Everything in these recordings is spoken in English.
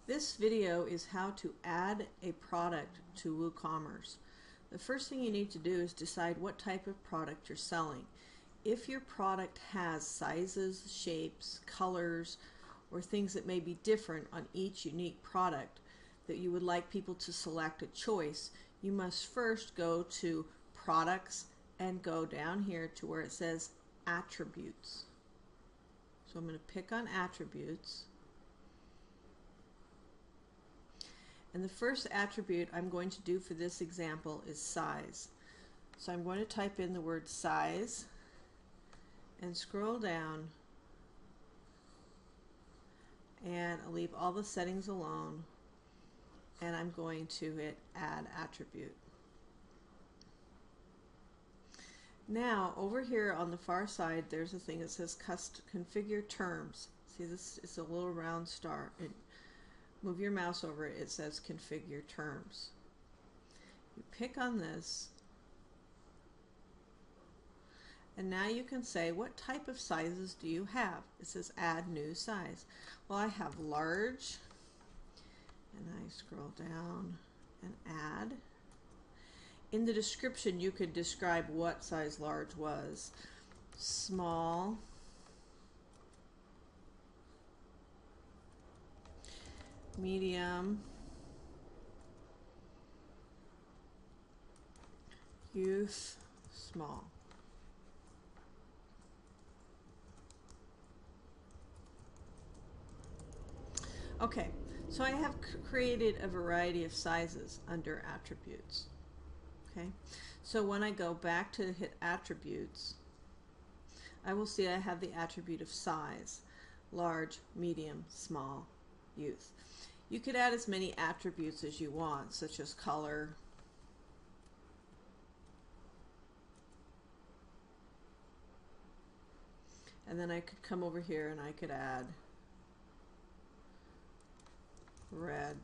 This video is how to add a product to WooCommerce. The first thing you need to do is decide what type of product you're selling. If your product has sizes, shapes, colors, or things that may be different on each unique product that you would like people to select a choice, you must first go to Products and go down here to where it says Attributes. So I'm going to pick on Attributes. And the first attribute I'm going to do for this example is size. So I'm going to type in the word size and scroll down, and I'll leave all the settings alone, and I'm going to hit Add Attribute. Now over here on the far side there's a thing that says Configure Terms. See, this is a little round star. Move your mouse over it, it says Configure Terms. You pick on this, and now you can say what type of sizes do you have. It says Add New Size. Well, I have large, and I scroll down and add. In the description you could describe what size large was. Small, medium, youth, small. Okay, so I have created a variety of sizes under Attributes. Okay, so when I go back to hit Attributes, I will see I have the attribute of size: large, medium, small, youth. You could add as many attributes as you want, such as color, and then I could come over here and I could add red,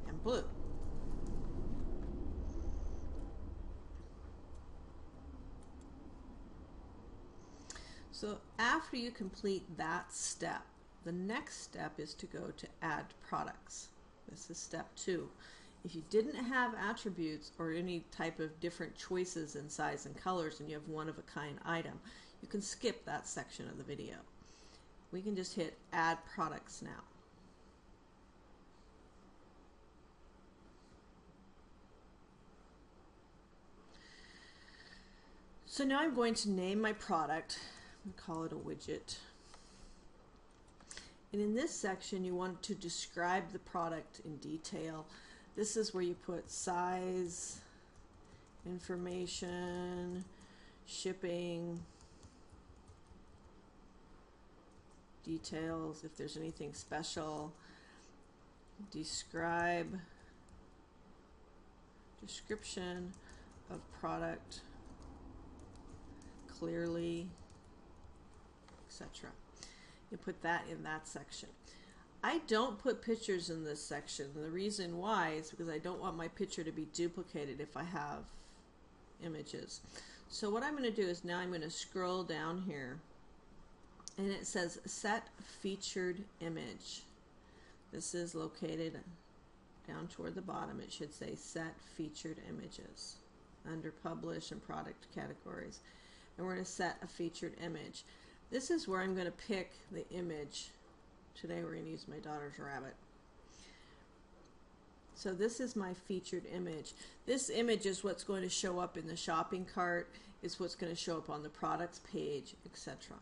and blue. So after you complete that step, the next step is to go to Add Products. This is step 2. If you didn't have attributes or any type of different choices in size and colors and you have one-of-a-kind item, you can skip that section of the video. We can just hit Add Products now. So now I'm going to name my product and call it a widget. And in this section you want to describe the product in detail. This is where you put size, information, shipping, details, if there's anything special, description of product clearly, etc. You put that in that section. I don't put pictures in this section. The reason why is because I don't want my picture to be duplicated if I have images. So what I'm going to do is now I'm going to scroll down here, and it says Set Featured Image. This is located down toward the bottom. It should say Set Featured Images under Publish and Product Categories. And we're going to set a featured image. This is where I'm going to pick the image. Today we're going to use my daughter's rabbit. So this is my featured image. This image is what's going to show up in the shopping cart, is what's going to show up on the products page, etc.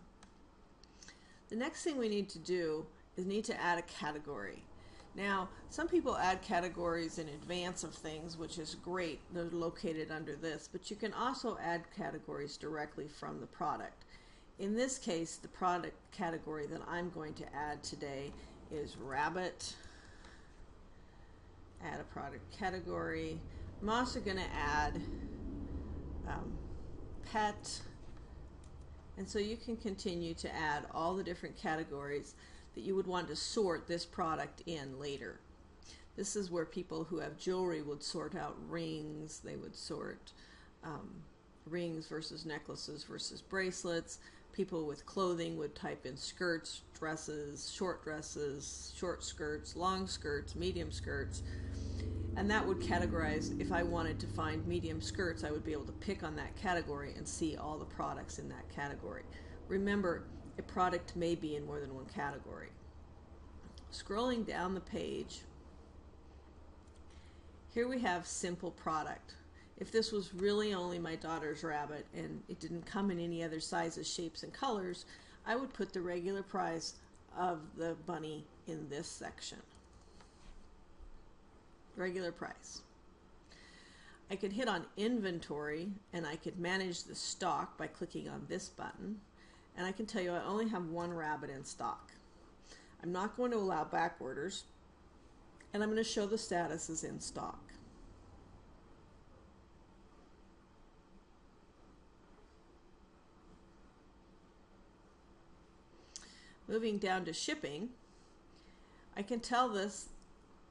The next thing we need to do is need to add a category. Now, some people add categories in advance of things, which is great. They're located under this, but you can also add categories directly from the product. In this case, the product category that I'm going to add today is rabbit. Add a product category. I'm also going to add pet. And so you can continue to add all the different categories that you would want to sort this product in later. This is where people who have jewelry would sort out rings, they would sort rings versus necklaces versus bracelets. People with clothing would type in skirts, dresses, short skirts, long skirts, medium skirts. And that would categorize, if I wanted to find medium skirts, I would be able to pick on that category and see all the products in that category. Remember, a product may be in more than one category. Scrolling down the page, here we have simple product. If this was really only my daughter's rabbit and it didn't come in any other sizes, shapes, and colors, I would put the regular price of the bunny in this section. Regular price. I could hit on inventory and I could manage the stock by clicking on this button, and I can tell you I only have one rabbit in stock. I'm not going to allow back orders, and I'm going to show the status as in stock. Moving down to shipping, I can tell this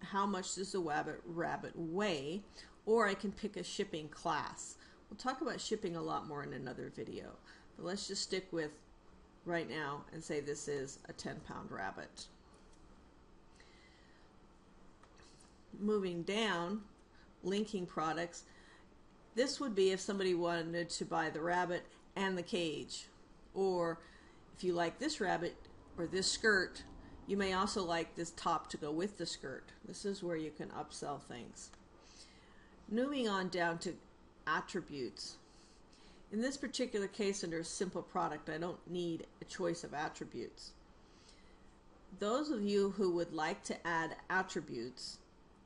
how much does the rabbit weigh, or I can pick a shipping class. We'll talk about shipping a lot more in another video, but let's just stick with right now and say this is a 10-pound rabbit. Moving down, linking products. This would be if somebody wanted to buy the rabbit and the cage, or if you like this rabbit or this skirt, you may also like this top to go with the skirt. This is where you can upsell things. Moving on down to attributes. In this particular case, under a simple product, I don't need a choice of attributes. Those of you who would like to add attributes,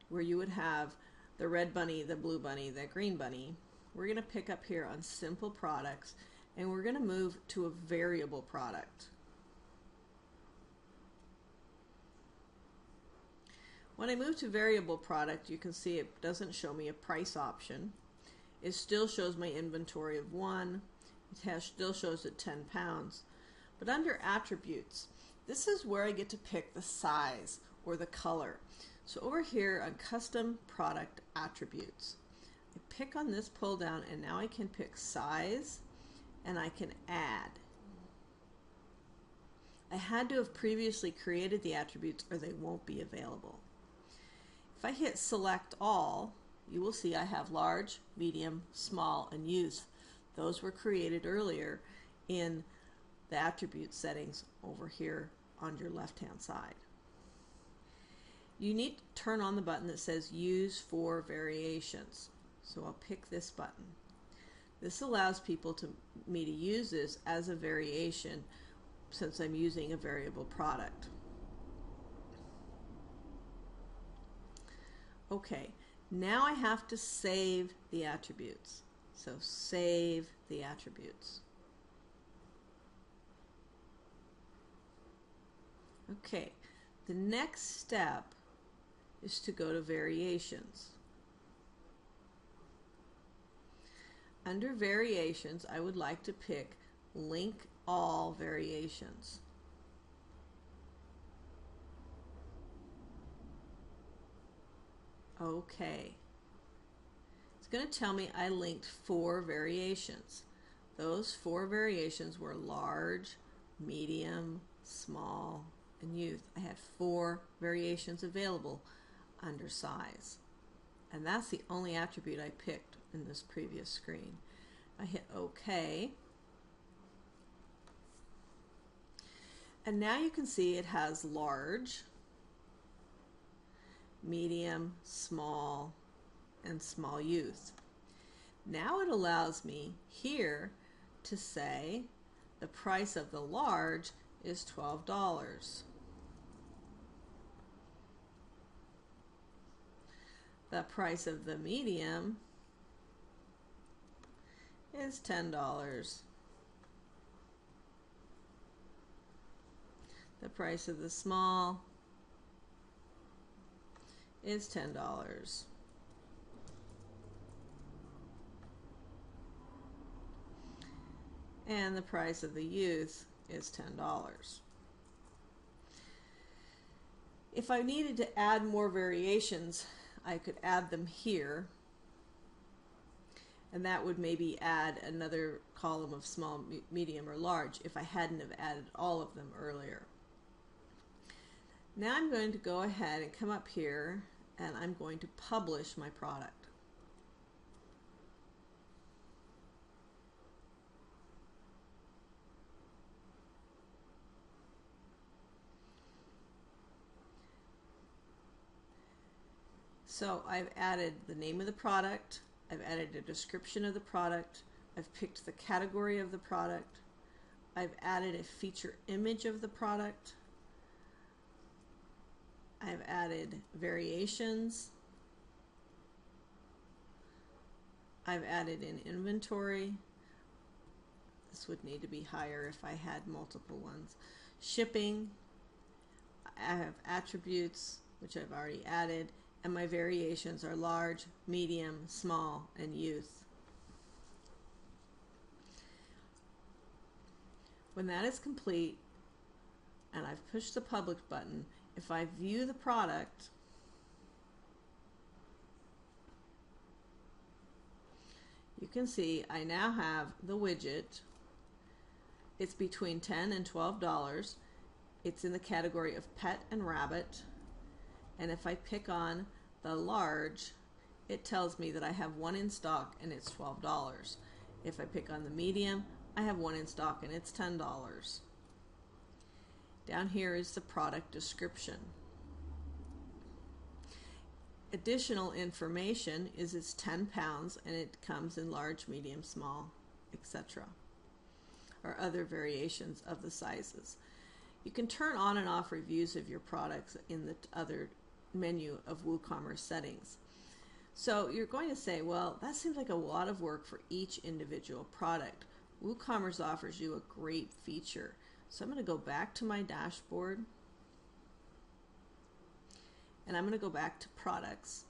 where you would have the red bunny, the blue bunny, the green bunny, we're going to pick up here on simple products, and we're going to move to a variable product. When I move to variable product, you can see it doesn't show me a price option. It still shows my inventory of 1. It still shows it 10 pounds. But under attributes, this is where I get to pick the size or the color. So over here on custom product attributes, I pick on this pull down, and now I can pick size and I can add. I had to have previously created the attributes or they won't be available. If I hit select all, you will see I have large, medium, small, and youth. Those were created earlier in the attribute settings over here on your left-hand side. You need to turn on the button that says use for variations. So I'll pick this button. This allows me to use this as a variation since I'm using a variable product. Okay, now I have to save the attributes. So save the attributes. Okay, the next step is to go to variations. Under variations, I would like to pick link all variations. Okay. It's going to tell me I linked 4 variations. Those 4 variations were large, medium, small, and youth. I had 4 variations available under size. And that's the only attribute I picked in this previous screen. I hit OK. And now you can see it has large, medium, small, and small youth. Now it allows me here to say the price of the large is $12. The price of the medium is $10. The price of the small is $10. And the price of the youth is $10. If I needed to add more variations, I could add them here. And that would maybe add another column of small, medium, or large if I hadn't have added all of them earlier. Now I'm going to go ahead and come up here and I'm going to publish my product. So I've added the name of the product, I've added a description of the product, I've picked the category of the product, I've added a feature image of the product, I've added variations, I've added an inventory. This would need to be higher if I had multiple ones. Shipping, I have attributes, which I've already added, and my variations are large, medium, small, and youth. When that is complete, and I've pushed the publish button, if I view the product, you can see I now have the widget. It's between $10 and $12. It's in the category of pet and rabbit. And if I pick on the large, it tells me that I have one in stock and it's $12. If I pick on the medium, I have one in stock and it's $10. Down here is the product description. Additional information is it's 10 pounds and it comes in large, medium, small, etc. or other variations of the sizes. You can turn on and off reviews of your products in the other menu of WooCommerce settings. So you're going to say, well, that seems like a lot of work for each individual product. WooCommerce offers you a great feature. So I'm going to go back to my dashboard and I'm going to go back to products.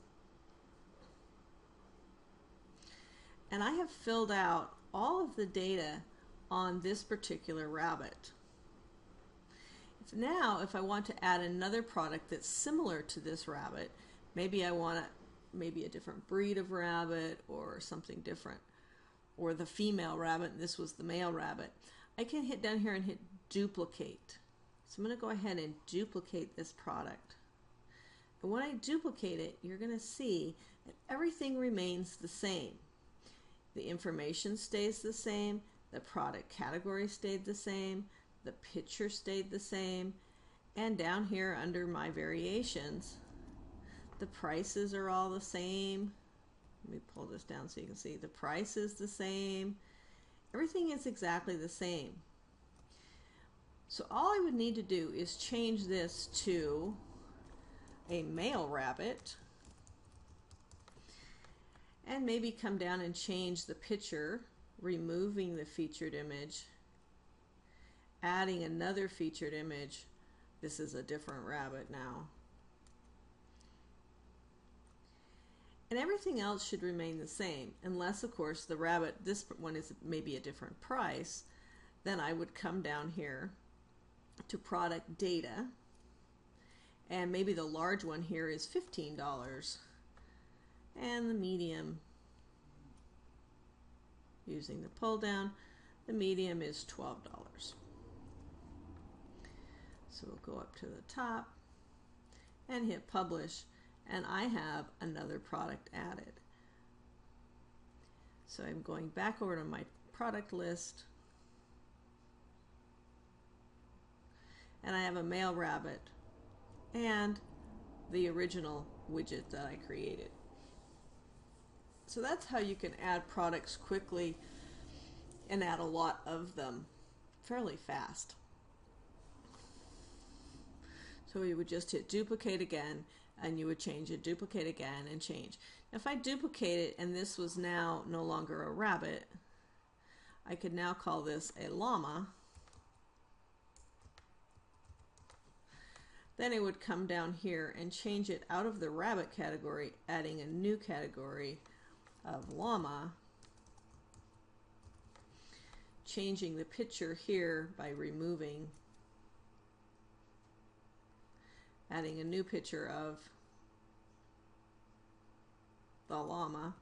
And I have filled out all of the data on this particular rabbit. Now, if I want to add another product that's similar to this rabbit, maybe I want maybe a different breed of rabbit or something different, or the female rabbit and this was the male rabbit, I can hit down here and hit duplicate. So I'm going to go ahead and duplicate this product. And when I duplicate it, you're going to see that everything remains the same. The information stays the same, the product category stayed the same, the picture stayed the same, and down here under my variations, the prices are all the same. Let me pull this down so you can see the price is the same. Everything is exactly the same. So all I would need to do is change this to a male rabbit and maybe come down and change the picture, removing the featured image, adding another featured image. This is a different rabbit now. And everything else should remain the same, unless of course the rabbit, this one is maybe a different price. Then I would come down here to product data, and maybe the large one here is $15 and the medium, using the pull down, the medium is $12. So we'll go up to the top and hit publish, and I have another product added. So I'm going back over to my product list, and I have a male rabbit and the original widget that I created. So that's how you can add products quickly and add a lot of them fairly fast. So you would just hit duplicate again, and you would change it, duplicate again, and change. If I duplicate it and this was now no longer a rabbit, I could now call this a llama. Then it would come down here and change it out of the rabbit category, adding a new category of llama, changing the picture here by removing, adding a new picture of the llama,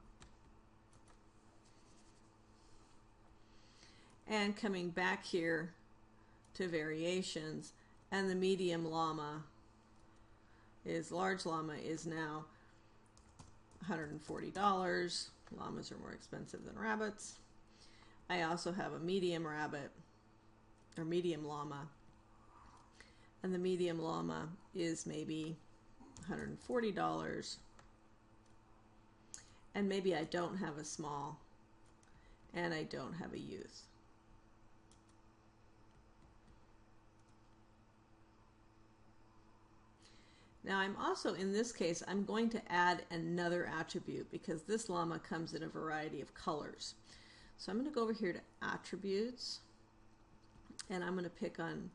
and coming back here to variations, and the medium llama is, large llama is now $140. Llamas are more expensive than rabbits. I also have a medium rabbit, or medium llama, and the medium llama is maybe $140. And maybe I don't have a small, and I don't have a youth. Now I'm also, in this case, I'm going to add another attribute because this llama comes in a variety of colors. So I'm going to go over here to attributes, and I'm going to pick on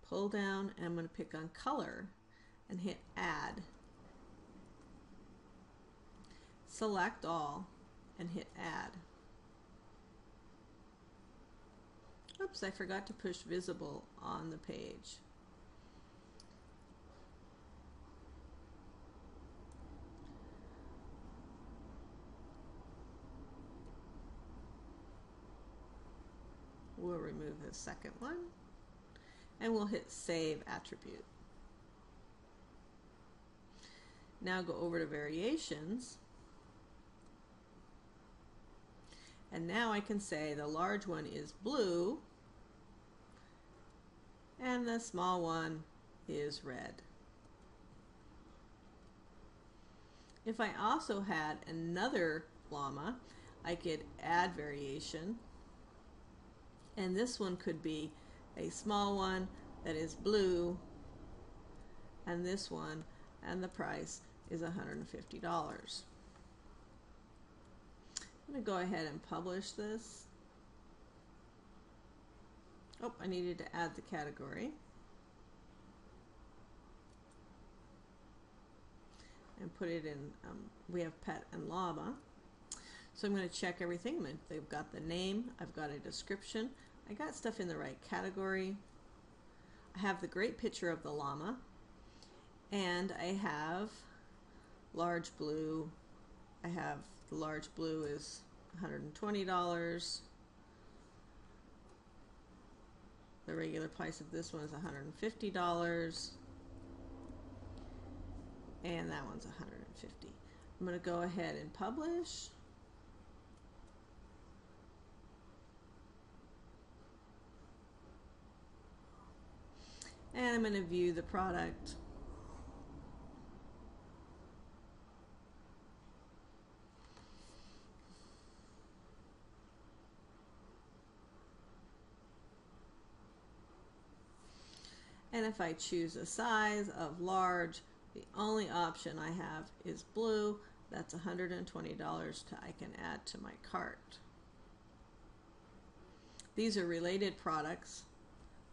pull down, and I'm going to pick on color and hit add. Select all and hit add. Oops, I forgot to push visible on the page. We'll remove the second one, and we'll hit Save Attribute. Now go over to Variations, and now I can say the large one is blue, and the small one is red. If I also had another llama, I could add variation, and this one could be a small one that is blue, and this one, and the price is $150. I'm going to go ahead and publish this. Oh, I needed to add the category. And put it in, we have pet and llama. So I'm going to check everything. They've got the name, I've got a description, I got stuff in the right category, I have the great picture of the llama, and I have large blue. I have the large blue is $120. The regular price of this one is $150, and that one's $150. I'm going to go ahead and publish. And I'm going to view the product. And if I choose a size of large, the only option I have is blue. That's $120 I can add to my cart. These are related products,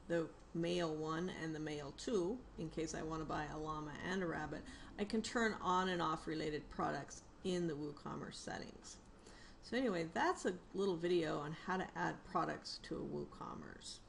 the male one and the male two, in case I want to buy a llama and a rabbit. I can turn on and off related products in the WooCommerce settings. So anyway, that's a little video on how to add products to a WooCommerce.